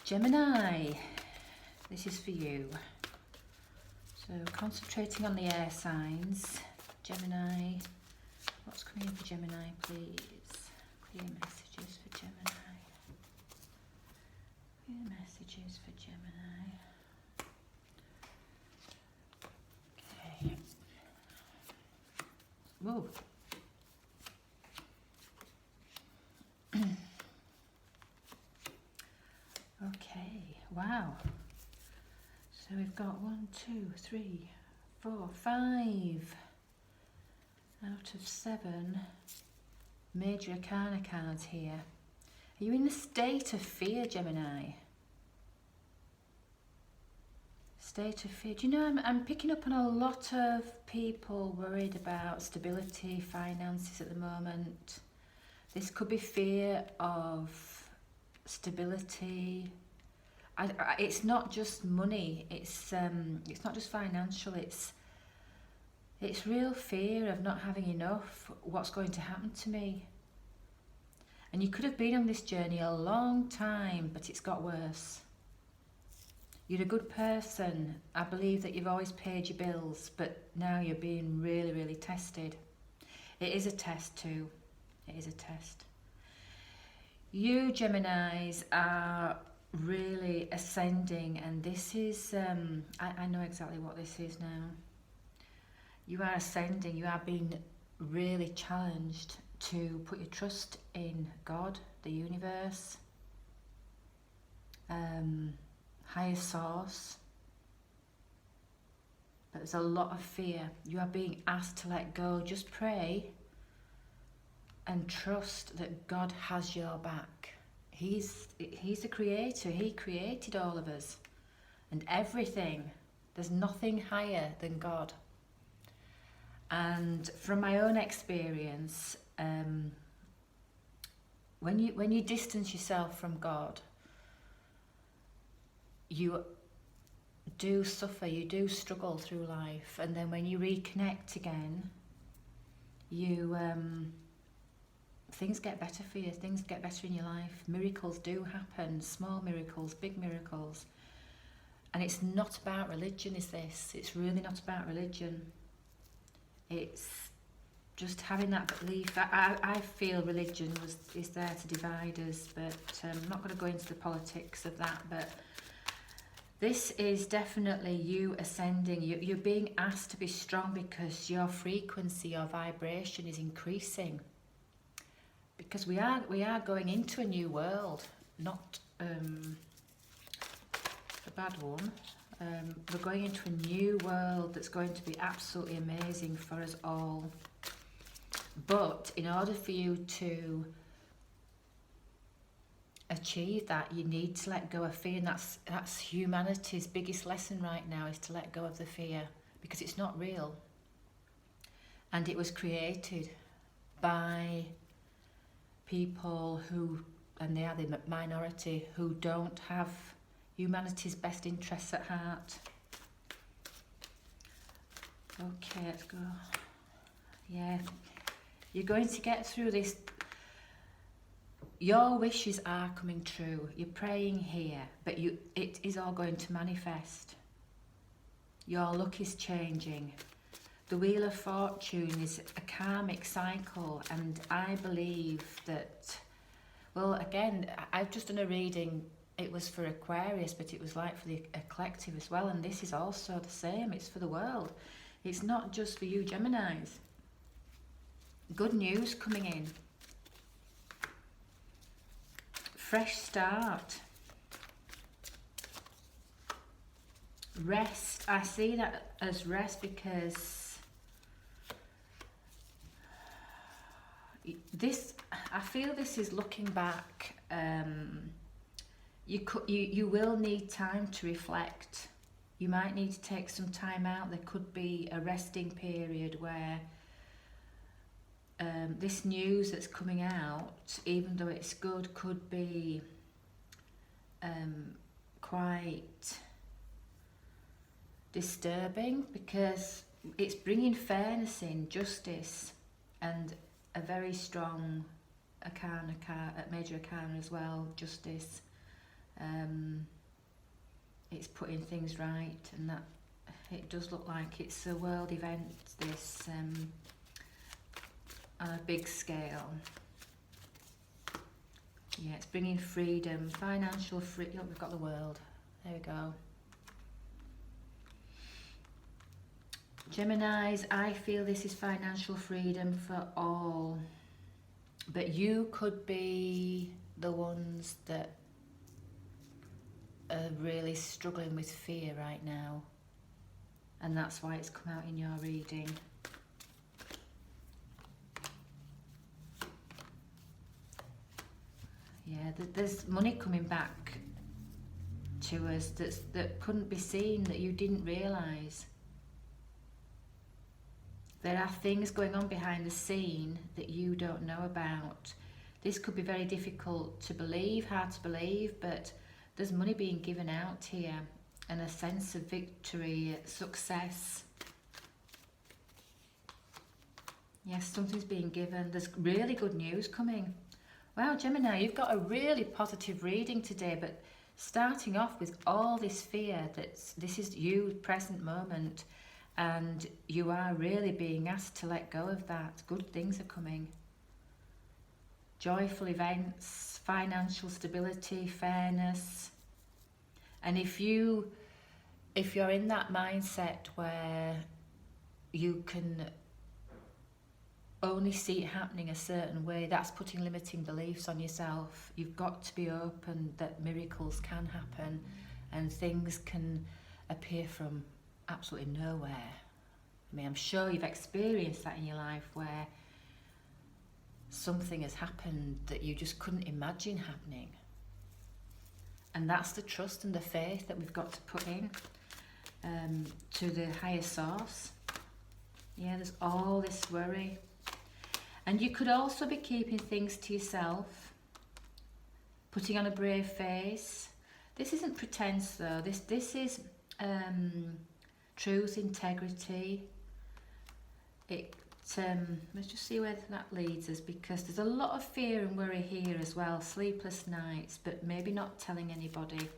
Gemini, this is for you. So concentrating on the air signs. Gemini, what's coming in for Gemini, please? Clear messages for Gemini. Clear messages for Gemini. Okay. Whoa. Okay, wow. So we've got 1, 2, 3, 4, 5 out of 7 major arcana cards here. Are you in a state of fear, Gemini? State of fear. Do you know, I'm picking up on a lot of people worried about stability, finances at the moment. This could be fear of stability. It's not just money. It's not just financial. It's real fear of not having enough. What's going to happen to me? And you could have been on this journey a long time, but it's got worse. You're a good person. I believe that you've always paid your bills, but now you're being really, really tested. It is a test too. It is a test. You Geminis are really ascending, and this is, I know exactly what this is now. You are ascending, you are being really challenged to put your trust in God, the universe, higher source. But there's a lot of fear. You are being asked to let go. Just pray and trust that God has your back. He's the creator. He created all of us and everything. There's nothing higher than God. And from my own experience, when you distance yourself from God, you do suffer, you do struggle through life, and then when you reconnect again, you things get better for you, things get better in your life. Miracles do happen, small miracles, big miracles. And it's not about religion, is this? It's really not about religion. It's just having that belief. I feel religion is there to divide us, but I'm not going to go into the politics of that. But this is definitely you ascending. You're being asked to be strong because your frequency, your vibration is increasing. Because we are going into a new world, not a bad one. We're going into a new world that's going to be absolutely amazing for us all. But in order for you to achieve that, you need to let go of fear, and that's humanity's biggest lesson right now, is to let go of the fear, because it's not real. And it was created by people who, and they are the minority, who don't have humanity's best interests at heart. Okay, let's go. Yeah, you're going to get through this. Your wishes are coming true. You're praying here, but it is all going to manifest. Your luck is changing. The Wheel of Fortune is a karmic cycle, and I believe that, well, again, I've just done a reading. It was for Aquarius, but it was like for the collective as well, and this is also the same. It's for the world. It's not just for you Geminis. Good news coming in. Fresh start. Rest. I see that as rest because this, I feel this is looking back. You will need time to reflect. You might need to take some time out. There could be a resting period where this news that's coming out, even though it's good, could be quite disturbing, because it's bringing fairness in, justice, and a very strong arcana, major arcana as well, justice. It's putting things right, and that it does look like it's a world event, this, on a big scale. Yeah, it's bringing freedom, financial freedom. Look, we've got the world. There we go. Geminis, I feel this is financial freedom for all. But you could be the ones that are really struggling with fear right now. And that's why it's come out in your reading. Yeah, there's money coming back to us that couldn't be seen, that you didn't realise. There are things going on behind the scene that you don't know about. This could be very difficult to believe, hard to believe, but there's money being given out here, and a sense of victory, success. Yes, something's being given. There's really good news coming. Wow, Gemini, you've got a really positive reading today, but starting off with all this fear that this is you, present moment, and you are really being asked to let go of that. Good things are coming. Joyful events, financial stability, fairness. And if you're in that mindset where you can only see it happening a certain way, that's putting limiting beliefs on yourself. You've got to be open that miracles can happen and things can appear from absolutely nowhere. I mean, I'm sure you've experienced that in your life where something has happened that you just couldn't imagine happening. And that's the trust and the faith that we've got to put in to the higher source. Yeah, there's all this worry. And you could also be keeping things to yourself, putting on a brave face. This isn't pretense though. This is truth, integrity. Let's just see where that leads us, because there's a lot of fear and worry here as well. Sleepless nights, but maybe not telling anybody.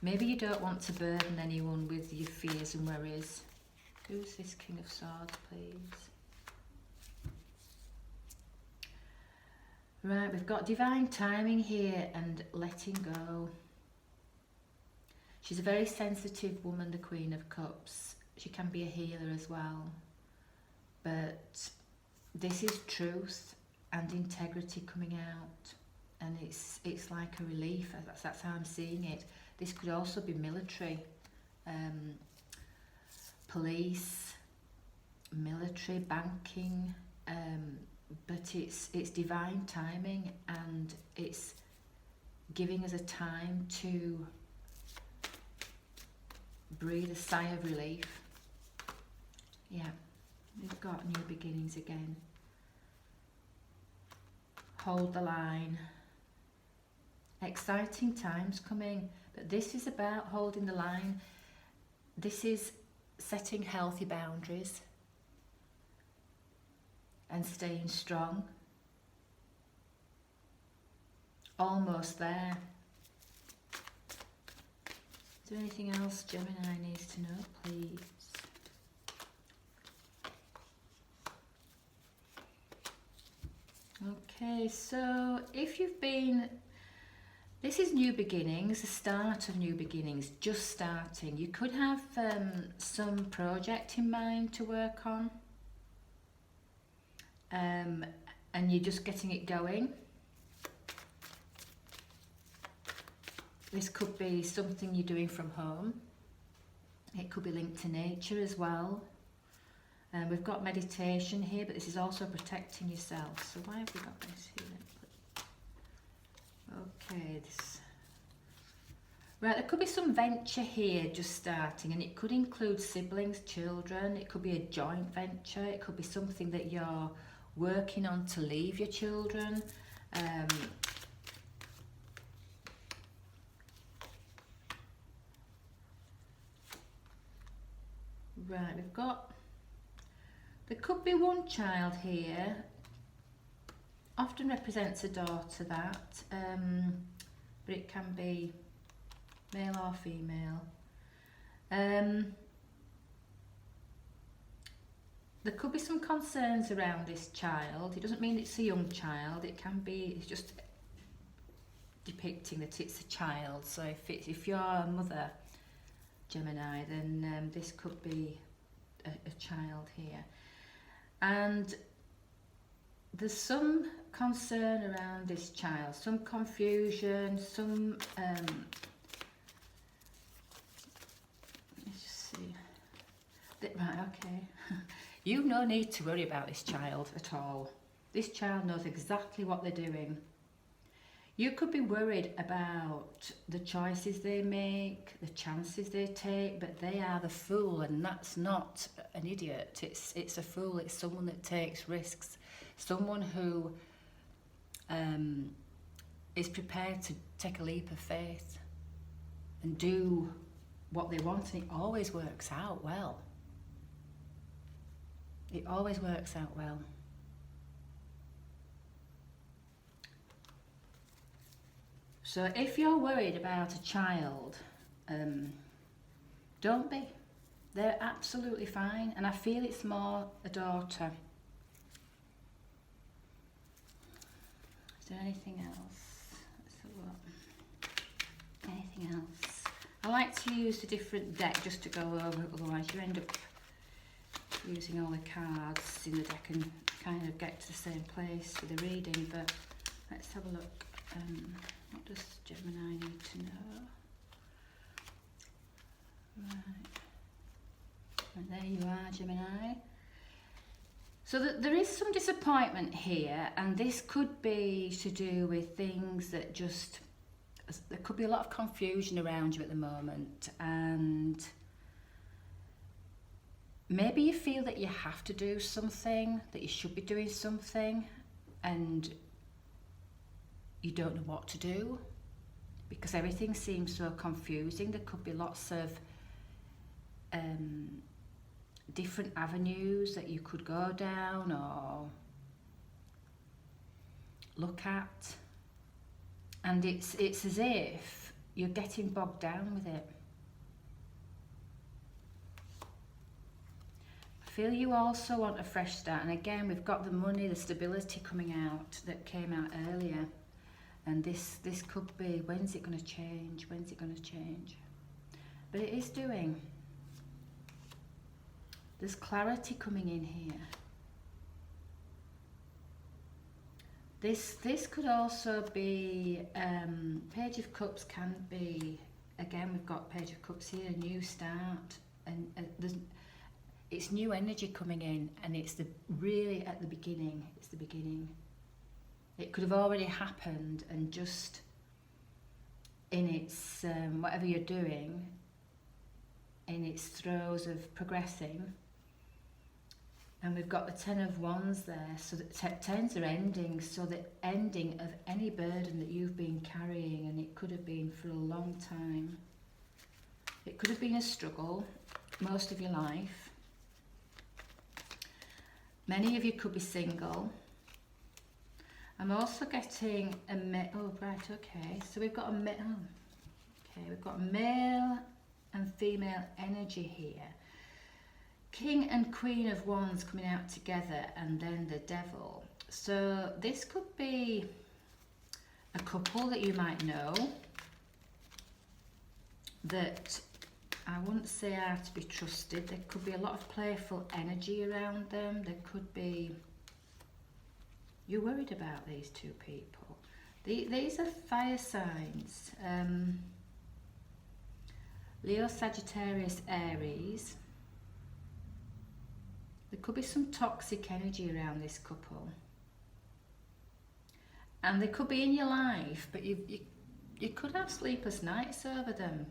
Maybe you don't want to burden anyone with your fears and worries. Who's this King of Swords, please? Right, we've got divine timing here and letting go. She's a very sensitive woman, the Queen of Cups. She can be a healer as well. But this is truth and integrity coming out. And it's like a relief. That's how I'm seeing it. This could also be military, police, military, banking, but it's divine timing, and it's giving us a time to breathe a sigh of relief. Yeah, we've got new beginnings again. Hold the line. Exciting times coming, but this is about holding the line. This is setting healthy boundaries and staying strong. Almost there. Is there anything else Gemini needs to know, please? Okay, so if you've been, this is new beginnings, the start of new beginnings, just starting. You could have some project in mind to work on, and you're just getting it going. This could be something you're doing from home. It could be linked to nature as well. We've got meditation here, but this is also protecting yourself. So why have we got this here? Okay, this. Right, there could be some venture here just starting, and it could include siblings, children. It could be a joint venture. It could be something that you're working on to leave your children. Right, we've got, there could be one child here, often represents a daughter that, but it can be male or female. There could be some concerns around this child. It doesn't mean it's a young child. It can be, it's just depicting that it's a child. So if you're a mother, Gemini, then this could be a child here. And there's some concern around this child, some confusion, some let's just see. Right, okay. You've no need to worry about this child at all. This child knows exactly what they're doing. You could be worried about the choices they make, the chances they take, but they are the fool, and that's not an idiot. It's a fool. It's someone that takes risks, someone who is prepared to take a leap of faith and do what they want, and it always works out well. It always works out well. So if you're worried about a child, don't be. They're absolutely fine, and I feel it's more a daughter. Is there anything else? Let's have a look. Anything else? I like to use a different deck just to go over it, otherwise you end up using all the cards in the deck and kind of get to the same place with the reading. But let's have a look. What does Gemini need to know? Right. And there you are, Gemini. So there is some disappointment here, and this could be to do with things that just, there could be a lot of confusion around you at the moment, and maybe you feel that you have to do something, that you should be doing something, and you don't know what to do because everything seems so confusing. There could be lots of different avenues that you could go down or look at, and it's as if you're getting bogged down with it. I feel you also want a fresh start, and again we've got the money, the stability coming out that came out earlier. And this could be, when's it going to change? When's it going to change? But it is doing. There's clarity coming in here. This could also be, Page of Cups can be, again we've got Page of Cups here, a new start. And it's new energy coming in, and it's really at the beginning. It's the beginning. It could have already happened, and just in its, whatever you're doing, in its throes of progressing. And we've got the Ten of Wands there, so that tens are ending, so the ending of any burden that you've been carrying, and it could have been for a long time. It could have been a struggle most of your life. Many of you could be single. I'm also getting a oh right, okay. So we've got we've got male and female energy here. King and Queen of Wands coming out together, and then the Devil. So this could be a couple that you might know that I wouldn't say are to be trusted. There could be a lot of playful energy around them. There could be, you're worried about these two people. These are fire signs. Leo, Sagittarius, Aries. There could be some toxic energy around this couple. And they could be in your life, but you could have sleepless nights over them.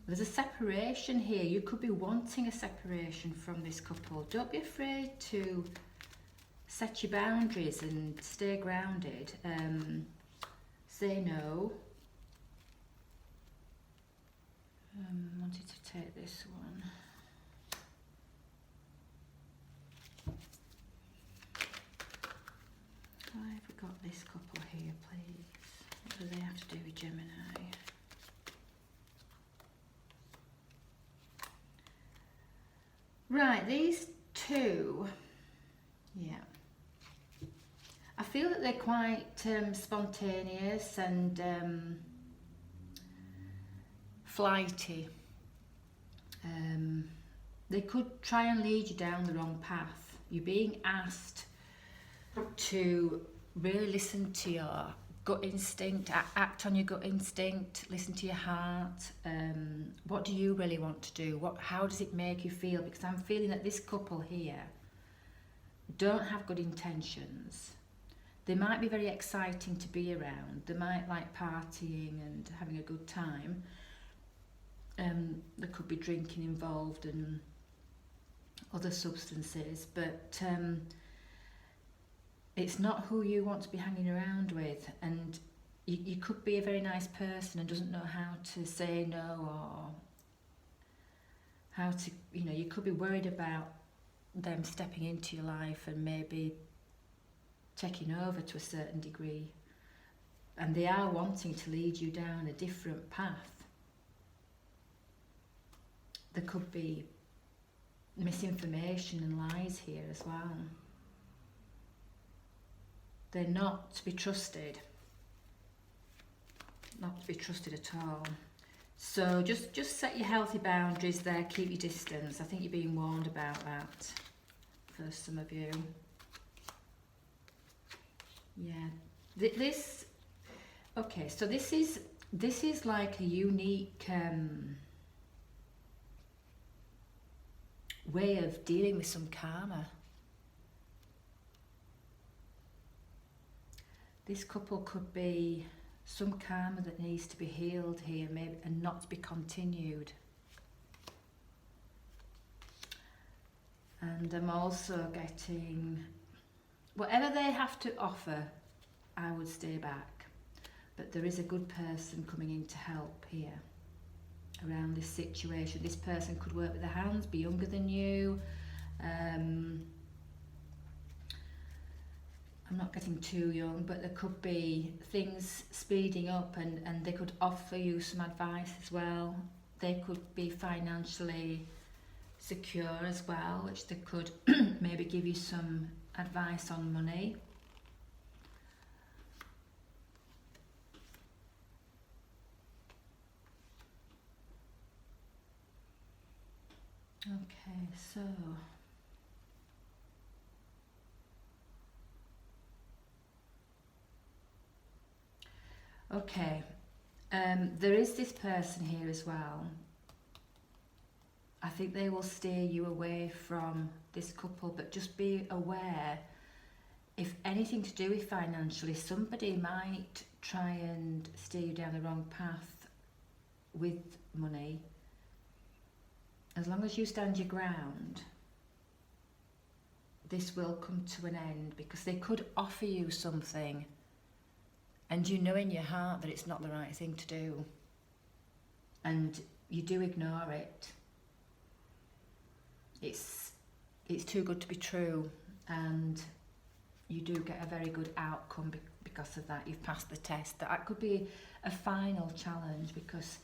There's a separation here. You could be wanting a separation from this couple. Don't be afraid to set your boundaries and stay grounded. Say no. Wanted to take this one. Why have we got this couple here, please? What do they have to do with Gemini? Right, these two, yeah. I feel that they're quite spontaneous and flighty. They could try and lead you down the wrong path. You're being asked to really listen to your gut instinct, act on your gut instinct, listen to your heart. What do you really want to do? How does it make you feel? Because I'm feeling that this couple here don't have good intentions. They might be very exciting to be around. They might like partying and having a good time. There could be drinking involved and other substances, but it's not who you want to be hanging around with. And you could be a very nice person and doesn't know how to say no, or how to, you could be worried about them stepping into your life and maybe taking over to a certain degree. And they are wanting to lead you down a different path. There could be misinformation and lies here as well. They're not to be trusted. Not to be trusted at all. So just set your healthy boundaries there, keep your distance. I think you're being warned about that for some of you. Yeah. Okay, so this is like a unique way of dealing with some karma. This couple could be some karma that needs to be healed here, maybe, and not to be continued. And I'm also getting, whatever they have to offer, I would stay back. But there is a good person coming in to help here around this situation. This person could work with their hands, be younger than you. I'm not getting too young, but there could be things speeding up, and they could offer you some advice as well. They could be financially secure as well, which they could maybe give you some advice on money. Okay, so there is this person here as well. I think they will steer you away from this couple, but just be aware, if anything to do with financially, somebody might try and steer you down the wrong path with money. As long as you stand your ground, this will come to an end, because they could offer you something and you know in your heart that it's not the right thing to do, and you do ignore it. It's too good to be true, and you do get a very good outcome because of that. You've passed the test. That could be a final challenge, because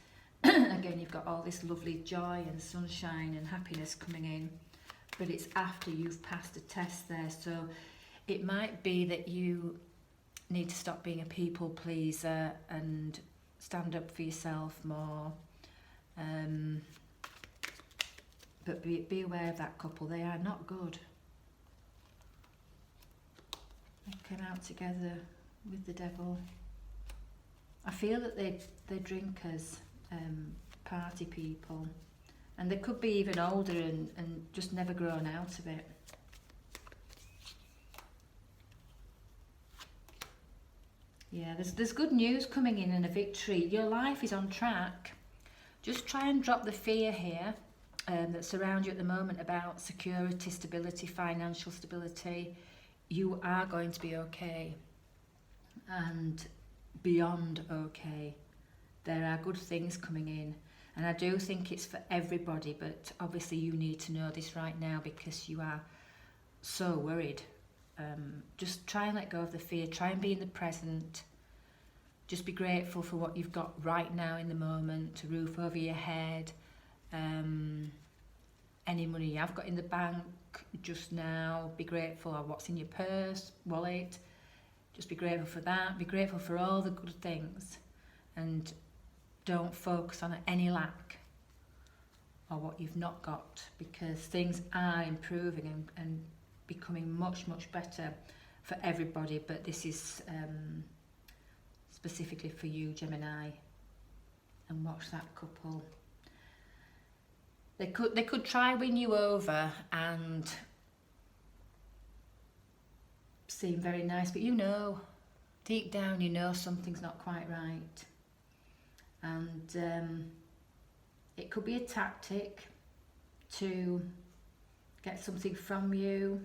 again, you've got all this lovely joy and sunshine and happiness coming in, but it's after you've passed a test there. So it might be that you need to stop being a people pleaser and stand up for yourself more. But be aware of that couple. They are not good. They came out together with the devil. I feel that they're drinkers, party people, and they could be even older and just never grown out of it. Yeah, there's good news coming in and a victory. Your life is on track. Just try and drop the fear here that's around you at the moment about security, stability, financial stability. You are going to be okay, and beyond okay. There are good things coming in, and I do think it's for everybody, but obviously you need to know this right now because you are so worried Just try and let go of the fear. Try and be in the present. Just be grateful for what you've got right now in the moment, a roof over your head, any money you have got in the bank just now. Be grateful for what's in your purse, wallet. Just be grateful for that. Be grateful for all the good things, and don't focus on any lack or what you've not got, because things are improving and becoming much, much better for everybody. But this is specifically for you, Gemini. And watch that couple. They could try win you over and seem very nice, but you know, deep down, you know something's not quite right. And it could be a tactic to get something from you.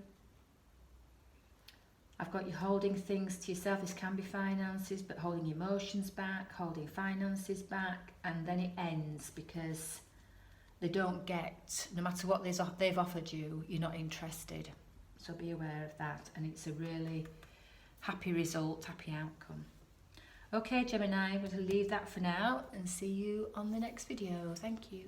I've got you holding things to yourself. This can be finances, but holding emotions back, holding finances back, and then it ends because they don't get, no matter what they've offered you, you're not interested. So be aware of that, and it's a really happy result, happy outcome. Okay, Gemini, I'm going to leave that for now and see you on the next video. Thank you.